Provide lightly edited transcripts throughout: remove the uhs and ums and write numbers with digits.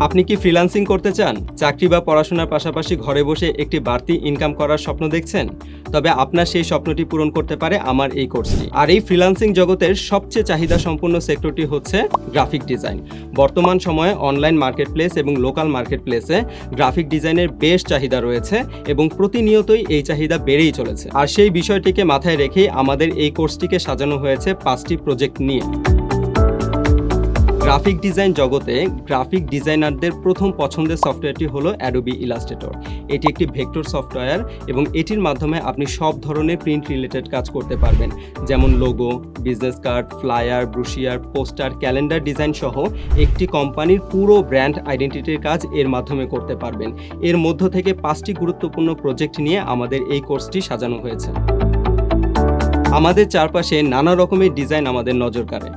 আপনি কি ফ্রিল্যান্সিং করতে চান? চাকরি বা পড়াশোনার পাশাপাশি ঘরে বসে একটি বাড়তি ইনকাম করার স্বপ্ন দেখছেন? তবে আপনার সেই স্বপ্নটি পূরণ করতে পারে আমার এই কোর্সটি। আর এই ফ্রিল্যান্সিং জগতের সবচেয়ে চাহিদা সম্পন্ন সেক্টরটি হচ্ছে গ্রাফিক ডিজাইন। বর্তমান সময়ে অনলাইন মার্কেটপ্লেস এবং লোকাল মার্কেটপ্লেসে গ্রাফিক ডিজাইনের বেশ চাহিদা রয়েছে এবং প্রতিনিয়তই এই চাহিদা বেড়েই চলেছে। আর সেই বিষয়টিকে মাথায় রেখেই আমাদের এই কোর্সটিকে সাজানো হয়েছে 5টি প্রজেক্ট নিয়ে। গ্রাফিক ডিজাইন জগতে গ্রাফিক ডিজাইনারদের প্রথম পছন্দের সফটওয়্যারটি হলো Adobe Illustrator। এটি একটি ভেক্টর সফটওয়্যার এবং এটির মাধ্যমে আপনি সব ধরনের প্রিন্ট রিলেটেড কাজ করতে পারবেন, যেমন logo, business card, flyer, brochure, poster, calendar design সহ একটি কোম্পানির পুরো ব্র্যান্ড আইডেন্টিটির কাজ এর মাধ্যমে করতে পারবেন। এর মধ্য থেকে 5টি গুরুত্বপূর্ণ প্রজেক্ট নিয়ে আমাদের এই কোর্সটি সাজানো হয়েছে। আমাদের চারপাশে নানা রকমের ডিজাইন আমাদের নজর কাড়ে।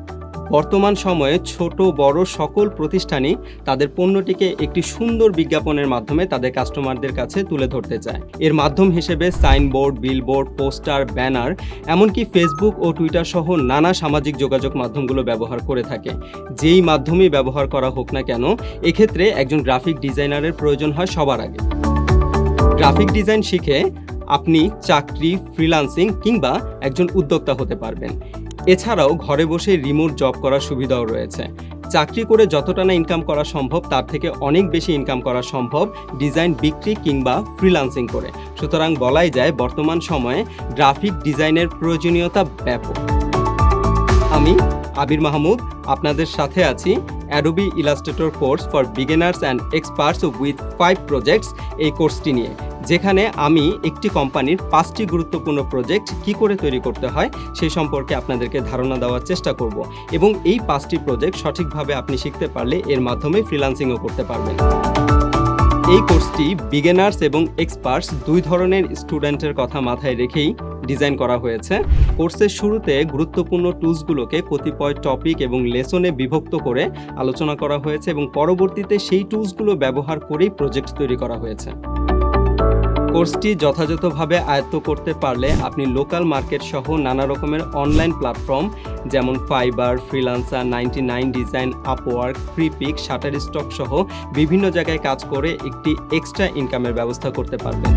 বর্তমান সময়ে ছোট বড় সকল প্রতিষ্ঠানই তাদের পণ্যটিকে একটি সুন্দর বিজ্ঞাপনের মাধ্যমে তাদের কাস্টমারদের কাছে তুলে ধরতে চায়। এর মাধ্যম হিসেবে সাইনবোর্ড, বিলবোর্ড, পোস্টার, ব্যানার, এমনকি ফেসবুক ও টুইটার সহ নানা সামাজিক যোগাযোগ মাধ্যমগুলো ব্যবহার করে থাকে। যেই মাধ্যমেই ব্যবহার করা হোক না কেন, এক্ষেত্রে একজন গ্রাফিক ডিজাইনারের প্রয়োজন হয় সবার আগে। গ্রাফিক ডিজাইন শিখে আপনি চাকরি, ফ্রিল্যান্সিং কিংবা একজন উদ্যোক্তা হতে পারবেন। এছাড়াও ঘরে বসে রিমোট জব করার সুবিধাও রয়েছে। চাকরি করে যতটা না ইনকাম করা সম্ভব তার থেকে অনেক বেশি ইনকাম করা সম্ভব ডিজাইন বিক্রি কিংবা ফ্রিল্যান্সিং করে। সুতরাং বলাই যায় বর্তমান সময়ে গ্রাফিক ডিজাইনের প্রয়োজনীয়তা ব্যাপক। আমি আবির মাহমুদ আপনাদের সাথে আছি Adobe Illustrator course for beginners and experts with 5 projects এই কোর্সটি নিয়ে, যেখানে আমি একটি কোম্পানির 5টি গুরুত্বপূর্ণ প্রজেক্ট কি করে তৈরি করতে হয় সেই সম্পর্কে আপনাদেরকে ধারণা দেওয়ার চেষ্টা করব এবং এই 5টি প্রজেক্ট সঠিকভাবে আপনি শিখতে পারলে এর মাধ্যমে ফ্রিল্যান্সিংও করতে পারবেন। এই কোর্সটি বিগিনার্স এবং এক্সপার্টস দুই ধরনের স্টুডেন্টের কথা মাথায় রেখেই ডিজাইন করা হয়েছে। কোর্সের শুরুতে গুরুত্বপূর্ণ টুলসগুলোকে কতিপয় টপিক এবং লেসনে বিভক্ত করে আলোচনা করা হয়েছে এবং পরবর্তীতে সেই টুলসগুলো ব্যবহার করেই প্রজেক্ট তৈরি করা হয়েছে। কোর্সটি যথাযথভাবে আয়ত্ত করতে পারলে আপনি লোকাল মার্কেট সহ নানা রকমের অনলাইন প্ল্যাটফর্ম যেমন fibre, freelancer, 99 design, Upwork, Freepik, Shutterstock সহ বিভিন্ন জায়গায় কাজ করে একটি এক্সট্রা ইনকামের ব্যবস্থা করতে পারবেন।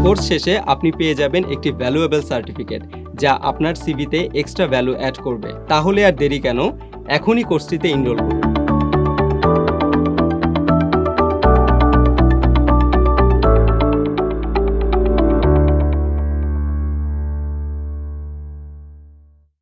কোর্স শেষে আপনি পেয়ে যাবেন একটি ভ্যালুয়েবল সার্টিফিকেট, যা আপনার সিভিতে এক্সট্রা ভ্যালু অ্যাড করবে। তাহলে আর দেরি কেন, এখনই কোর্সটিতে এনরোল করুন।